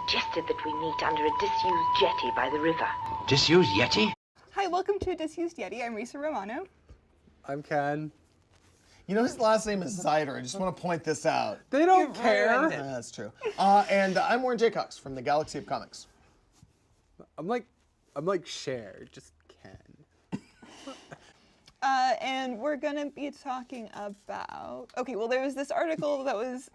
suggested that we meet under a disused jetty by the river. Disused Yeti? Hi, welcome to Disused Yeti. I'm Risa Romano. I'm Ken. You know his last name is Zyder. I just want to point this out. They don't care. That's true. And I'm Warren J. Cox from the Galaxy of Comics. I'm like Cher, just Ken. And we're gonna be talking about. Okay, well, there was this article that was.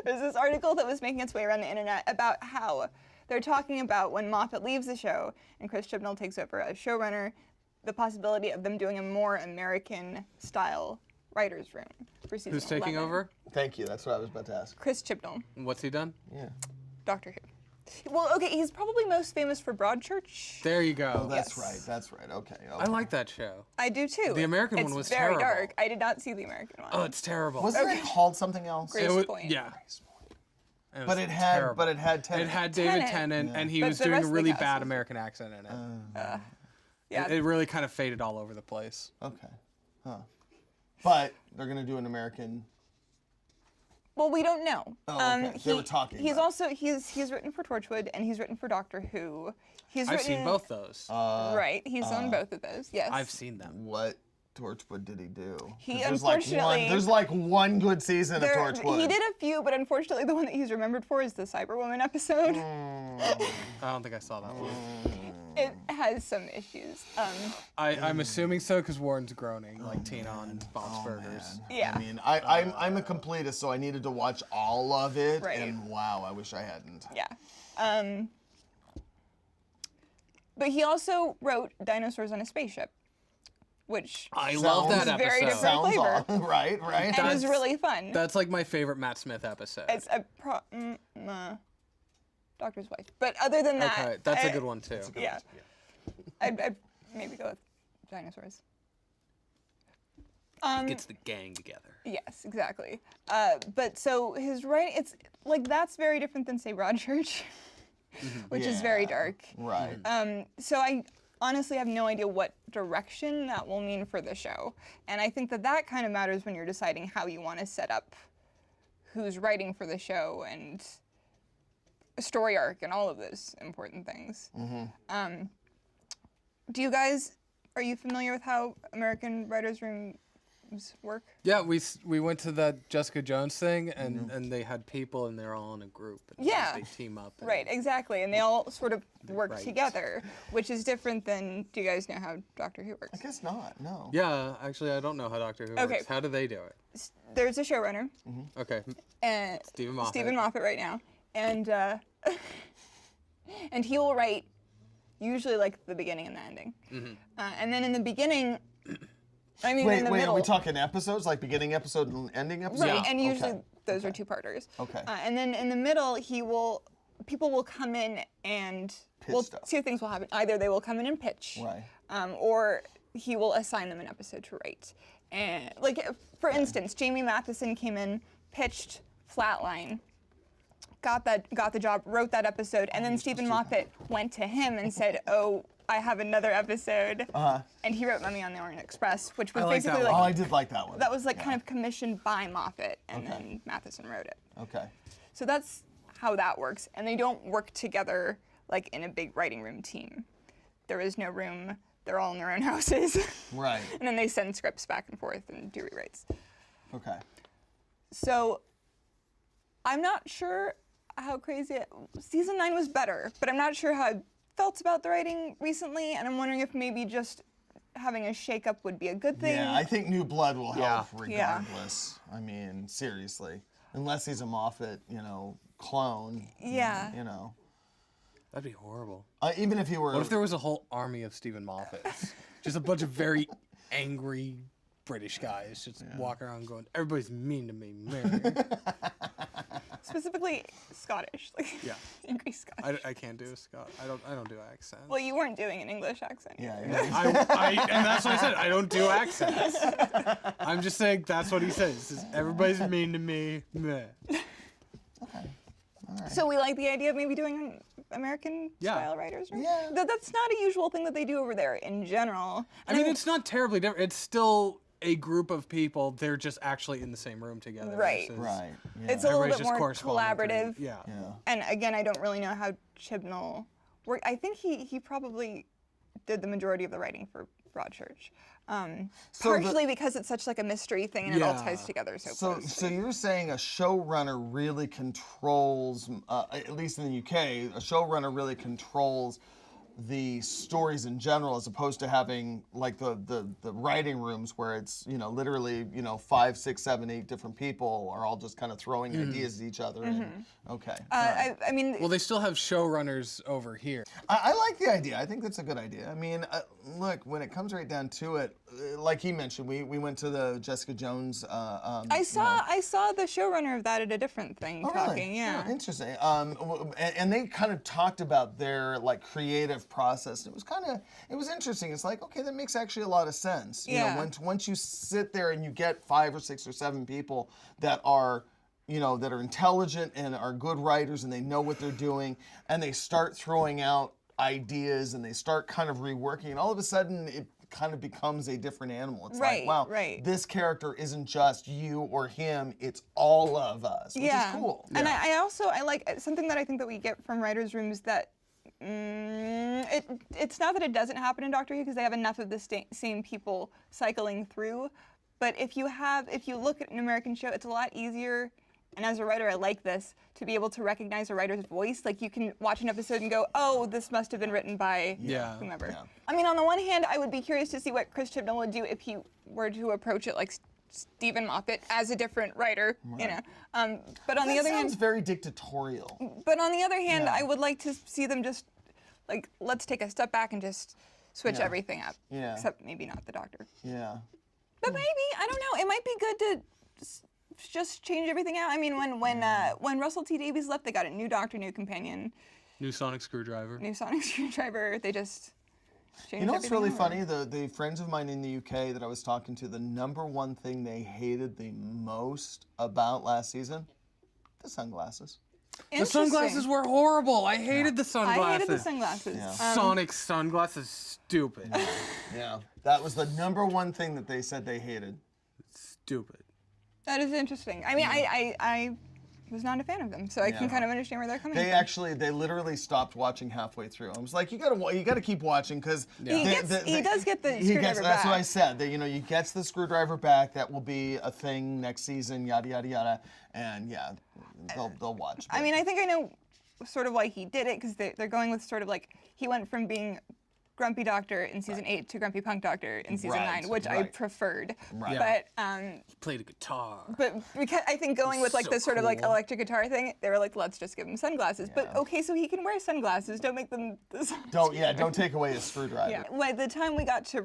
There's this article that was making its way around the internet about how they're talking about when Moffat leaves the show and Chris Chibnall takes over as showrunner, the possibility of them doing a more American-style writer's room for season 11. Who's taking over? Thank you. That's what I was about to ask. Chris Chibnall, What's he done? Yeah. Doctor Who. Well, okay, he's probably most famous for Broadchurch. There you go. Oh, that's Yes. right. That's right. Okay. I like that show. I do too. The American It's one was very terrible. dark. I did not see the American one. Oh, it's terrible. Wasn't it called something else? Great. It was, Point. yeah. It But was it had. terrible. But it had. It had David Tennant. Tennant, and he But was the doing rest a of the really cast bad was- American accent in it. Yeah. It really kind of faded all over the place. Okay. Huh. But they're gonna do an American. Well, we don't know. Oh, okay. They were talking He's about it. also he's written for Torchwood and he's written for Doctor Who. I've seen both those. Right, he's on both of those. Yes. I've seen them. What Torchwood did he do? 'Cause He there's like unfortunately- there's like one good season of There- Torchwood. He did a few, but unfortunately, the one that he's remembered for is the Cyberwoman episode. I don't think I saw that one. It has some issues. I'm assuming so because Warren's groaning like Tina on Bob's Burgers. Yeah. I mean, I'm a completist, so I needed to watch all of it, Right. and wow, I wish I hadn't. Yeah. But he also wrote Dinosaurs on a Spaceship, which I love that Sounds episode. very different. Sounds flavor. all right, right. and it was really fun. That's like my favorite Matt Smith episode. It's a Doctor's Wife. But other than that, Okay, that's a good one too. Yeah. I'd maybe go with Dinosaurs. Gets the gang together. Yes, exactly. But so his writing, it's like that's very different than say Broadchurch, which is very Yeah. dark. Right. So I honestly have no idea what direction that will mean for the show, and I think that that kind of matters when you're deciding how you want to set up who's writing for the show and a story arc and all of those important things. Do you guys, are you familiar with how American writers' rooms work? Yeah, we went to that Jessica Jones thing, and they had people, and they're all in a group. And Yeah. They team up. And Right, exactly, and they all sort of work Right. together, which is different than, do you guys know how Doctor Who works? I guess not. No. Yeah, actually, I don't know how Doctor Who Okay. works. How do they do it? There's a showrunner, Okay. and Stephen Moffat. right now, and and he will write usually like the beginning and the ending, and then in the beginning, I mean in Wait, the wait. middle. Are we talking episodes, like beginning episode and ending episode? Right, and usually Okay. those are two-parters. Okay. And then in the middle, people will come in and, Pitch stuff. two things will happen. Either they will come in and pitch, Right. or he will assign them an episode to write. And like, for instance, Jamie Matheson came in, pitched Flatline, got the job, wrote that episode, and then Stephen Moffat went to him and said, "Oh, I have another episode," and he wrote Mummy on the Orient Express, which was I like that basically one. Oh, I like did like that one. that was like kind of commissioned by Moffat, and then Matheson wrote it. Okay. So that's how that works, and they don't work together like in a big writing room team. There is no room. They're all in their own houses, Right. and then they send scripts back and forth and do rewrites. Okay. So I'm not sure how crazy season 9 was better, but I'm not sure how I felt about the writing recently, and I'm wondering if maybe just having a shakeup would be a good thing. Yeah, I think new blood will help Yeah. regardless. I mean, seriously. Unless he's a Moffat, clone. Yeah. That'd be horrible. Even if he were. What if there was a whole army of Stephen Moffats? Just a bunch of very angry British guys just walking around going, "Everybody's mean to me, man." Specifically Scottish, like Yeah. angry Scottish. I can't do a Scot. I don't do accents. Well, you weren't doing an English accent. Yeah, either. yeah. And that's what I said. I don't do accents. I'm just saying that's what he says. He says, "Everybody's mean to me." Meh. So we like the idea of maybe doing an American Yeah. style writers room. Yeah. That's not a usual thing that they do over there in general. I mean, it's not terribly different. It's still a group of people. They're just actually in the same room together. Right. versus Right. Yeah. It's a little everybody's bit just more corresponding collaborative. through- Yeah. yeah. And again, I don't really know how Chibnall worked. I think he probably did the majority of the writing for Broadchurch. Partially because it's such like a mystery thing and it all Yeah. ties together so So closely. you're saying a showrunner really controls, at least in the UK, a showrunner really controls the stories in general, as opposed to having like the writing rooms where it's literally 5, 6, 7, 8 different people are all just kind of throwing ideas at each other. And, okay. I mean, Well, they still have showrunners over here. I like the idea. I think that's a good idea. I mean, look, when it comes right down to it, like he mentioned, we went to the Jessica Jones. I saw the showrunner of that at a different thing Oh, talking. really? Yeah. Interesting. And they kind of talked about their like creative process. It was interesting. It's like, okay, that makes actually a lot of sense. You Yeah. know, once you sit there and you get 5 or 6 or 7 people that are that are intelligent and are good writers and they know what they're doing, and they start throwing out ideas and they start kind of reworking, and all of a sudden it kind of becomes a different animal. It's Right, like, wow, right. this character isn't just you or him, it's all of us, which is cool. And I like something that I think that we get from writers' rooms that it's not that it doesn't happen in Doctor Who because they have enough of the same people cycling through, but if you look at an American show, it's a lot easier. And as a writer, I like this, to be able to recognize a writer's voice. Like, you can watch an episode and go, oh, this must have been written by whomever. Yeah. I mean, on the one hand, I would be curious to see what Chris Chibnall would do if he were to approach it like Stephen Moffat as a different writer, But on the other hand, sounds very dictatorial. But on the other hand, Yeah. I would like to see them just, like, let's take a step back and just switch everything up. Yeah. Except maybe not the Doctor. Yeah. But maybe, I don't know, it might be good to just change everything out. I mean, when Russell T Davies left, they got a new Doctor, new companion, New sonic screwdriver. new sonic screwdriver. They just changed You know what's everything really over. funny? The friends of mine in the UK that I was talking to, the number one thing they hated the most about last season, the sunglasses. The sunglasses were horrible. I hated the sunglasses. I hated the sunglasses. Yeah. Sonic sunglasses, stupid. Yeah. That was the number one thing that they said they hated. Stupid. That is interesting. I mean, I was not a fan of them, so I can kind of understand where they're coming from. They literally stopped watching halfway through. I was like, you gotta keep watching because He does get the screwdriver That's what I back. said. That he gets the screwdriver back. That will be a thing next season. Yada yada yada. And yeah, they'll watch. I mean, I think I know sort of why he did it, because they're going with sort of like, he went from being Grumpy Doctor in season 8 to Grumpy Punk Doctor in season 9, which I preferred. Right. But Played a guitar. but because I think going with like So this sort of like cool. electric guitar thing, they were like, let's just give him sunglasses. But okay, so he can wear sunglasses. Don't make them. Don't take away his screwdriver. Yeah. By the time we got to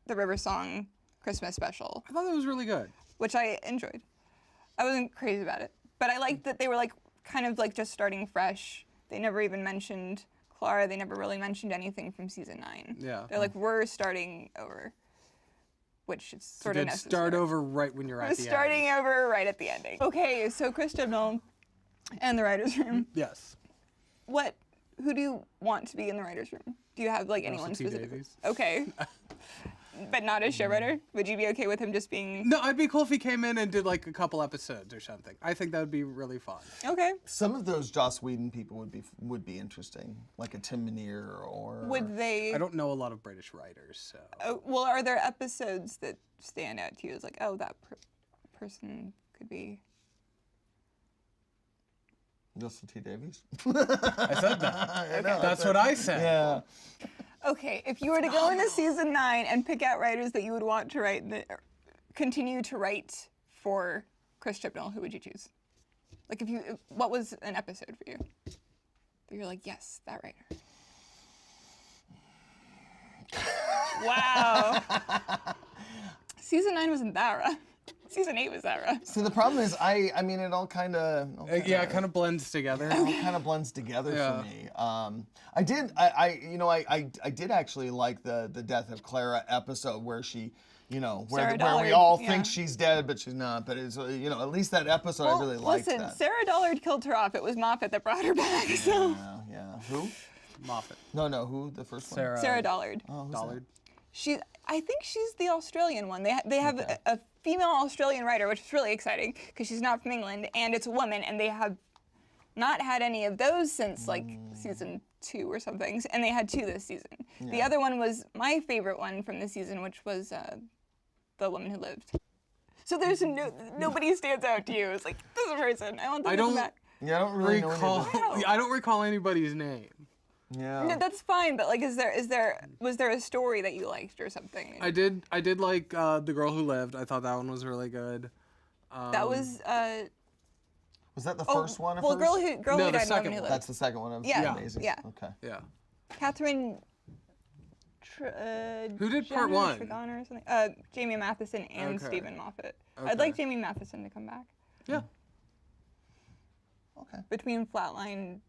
the River Song Christmas special, I thought that was really good. which I enjoyed, I wasn't crazy about it, but I liked that they were like kind of like just starting fresh. They never even mentioned Clara. They never really mentioned anything from season 9. Yeah. They're like, we're starting over, which is sort of Good necessary. start over right when you're at We're the starting end. over right at the ending. Okay, so Chris Chibnall and the writers' room. Yes. Who do you want to be in the writers' room? Do you have like anyone T. specific? Davies. Okay. But not as showrunner? Would you be okay with him just being? No, I'd be cool if he came in and did like a couple episodes or something. I think that would be really fun. Okay. Some of those Joss Whedon people would be interesting, like a Tim Minear or. Would they? I don't know a lot of British writers, so. Well, are there episodes that stand out to you as like, oh, that person could be? Russell T Davies. I said that. That's what I said. Yeah. Okay, if you were to go into season 9 and pick out writers that you would want to write, continue to write for Chris Chibnall, who would you choose? Like, what was an episode for you? That you're like, yes, that writer. Wow. Season 9 wasn't that rough. Season 8 was that rough. See, the problem is, I mean, it all kind of. Yeah, it kind of blends together. It all kind of blends together Yeah. for me. I did actually like the Death of Clara episode where she, where Sarah we Dollard, all yeah. think she's dead, but she's not. But it's, at least that episode I really liked listen, that. Sarah Dollard killed her off. It was Moffat that brought her back. So Yeah. Who? Moffat. No, who? The first one? Sarah Dollard. Oh, who's Dollard. I think she's the Australian one. They have a female Australian writer, which is really exciting because she's not from England, and it's a woman, and they have not had any of those since like season 2 or something, and they had 2 this season. Yeah. The other one was my favorite one from this season, which was The Woman Who Lived. So there's nobody stands out to you. It's like, this is a person. I want them to come back. Yeah, I don't really recall. know I don't recall anybody's name. Yeah. No, that's fine, but like, was there a story that you liked or something? I did like The Girl Who Lived. I thought that one was really good. That was. Was that the first one? Well, Girl Who the Died, second Woman Who one. Lived. That's the second one. Yeah. Amazing. Yeah. Okay. Yeah. Catherine. Who did part 1? Or something? Jamie Matheson and Stephen Moffat. Okay. I'd like Jamie Matheson to come back. Yeah. Okay. Between Flatline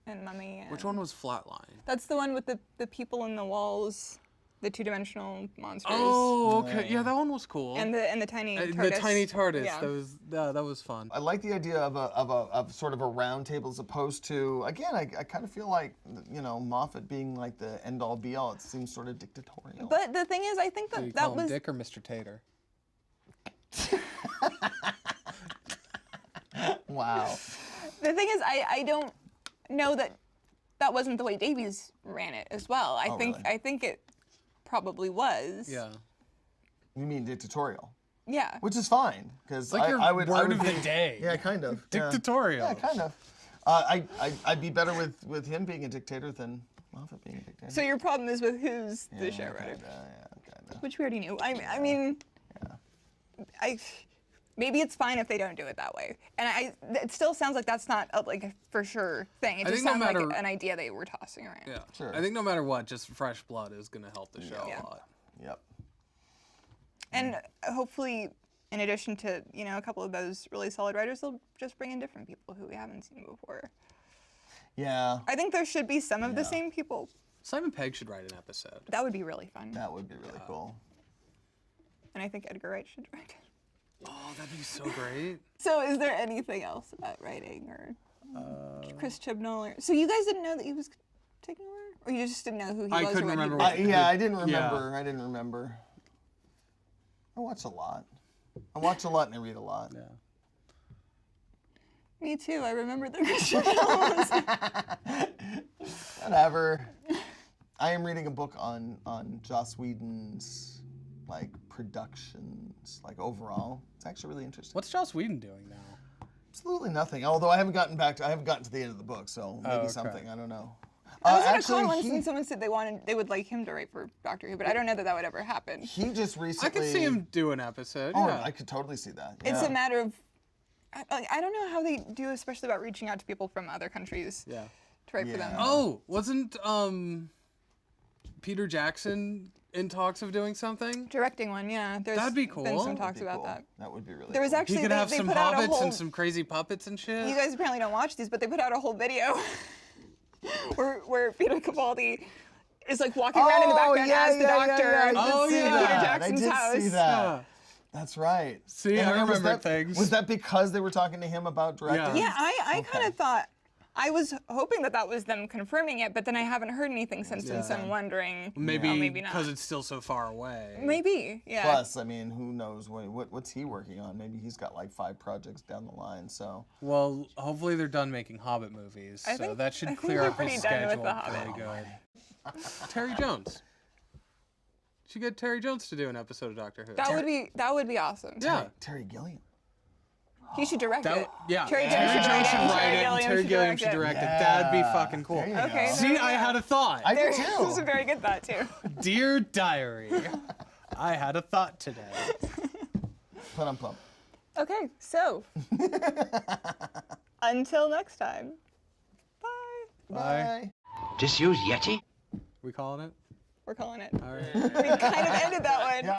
and Mummy. And Which one was Flatline? That's the one with the people in the walls, the 2-dimensional monsters. Oh, okay. Yeah, that one was cool. And the tiny TARDIS. The tiny TARDIS. Yeah. That was fun. I like the idea of sort of a round table as opposed to, again, I kind of feel like, Moffat being like the end all be all. It seems sort of dictatorial. But the thing is, I think Do you that call him was Dick or Mr. Tater? Wow. the thing is, I don't know that wasn't the way Davies ran it as well. Really? I think it probably was. Yeah. You mean dictatorial? Yeah. Which is fine, because Like your I would word I would of the be- day. Yeah, kind of. Yeah. Dictatorial. Yeah, kind of. I'd be better with him being a dictator than Moffat being a dictator. So your problem is with who's the show writer, Kinda. which we already knew. I mean, maybe it's fine if they don't do it that way. And it still sounds like that's not a for sure thing. It I just think no sounds matter- like an idea they were tossing around. Yeah. Sure. I think no matter what, just fresh blood is going to help the show Yeah. a lot. Yep. And hopefully, in addition to a couple of those really solid writers, they'll just bring in different people who we haven't seen before. Yeah. I think there should be some of the same people. Simon Pegg should write an episode. That would be really fun. That would be really cool. And I think Edgar Wright should write it. Oh, that'd be so great. So is there anything else about writing or Chris Chibnall? So you guys didn't know that he was taking over? Or you just didn't know who he I was? couldn't or when he remember was- what- I didn't remember. Yeah. I didn't remember. I watch a lot. I watch a lot and I read a lot. Yeah. Me too. I remember the Chris Chibnall ones. Whatever. I am reading a book on Joss Whedon's productions overall. It's actually really interesting. What's Joss Whedon doing now? Absolutely nothing. Although I haven't gotten to the end of the book, so maybe okay. something. I don't know. I was at a Actually, con once and someone said they would like him to write for Doctor Who, but I don't know that would ever happen. he just recently. I could see him do an episode. Oh, yeah. I could totally see that. It's yeah. a matter of I don't know how they do, especially about reaching out to people from other countries Yeah. to write for them. Oh, wasn't Peter Jackson in talks of doing something? Directing one, yeah. There's That'd be been cool. some That'd talks Be about cool. that. That would be really. There was cool. actually He could they, have they some put out a hobbits whole. and some crazy puppets and shit. You guys apparently don't watch these, but they put out a whole video where Peter Capaldi is walking around in the background as the Doctor I in did Oh, see yeah. Peter that. Jackson's I did house. see that. Yeah. That's right. See, I was remember that, things. Was that because they were talking to him about directing? Yeah, I kind of thought. I was hoping that was them confirming it, but then I haven't heard anything since, and so I'm wondering. Maybe maybe not. because it's still so far away. Maybe, yeah. Plus, I mean, who knows what's he working on? Maybe he's got 5 projects down the line. So Well, hopefully they're done making Hobbit movies, I so think- that I should think clear they're up his pretty done with schedule The Hobbit. pretty good. Terry Jones. Should get Terry Jones to do an episode of Doctor Who. That would be awesome. Yeah. Terry Gilliam. He should direct it. Yeah. Terry Terry Jones Jones should and write it, and Terry Gilliam should direct it. That'd be fucking cool. There you Okay, go. See, I had a thought. I did This too. is a very good thought too. Dear diary, I had a thought today. Plum. Okay, so until next time. Bye. Bye. Disused Yeti? We calling it? We're calling it. All right. We kind of ended that one.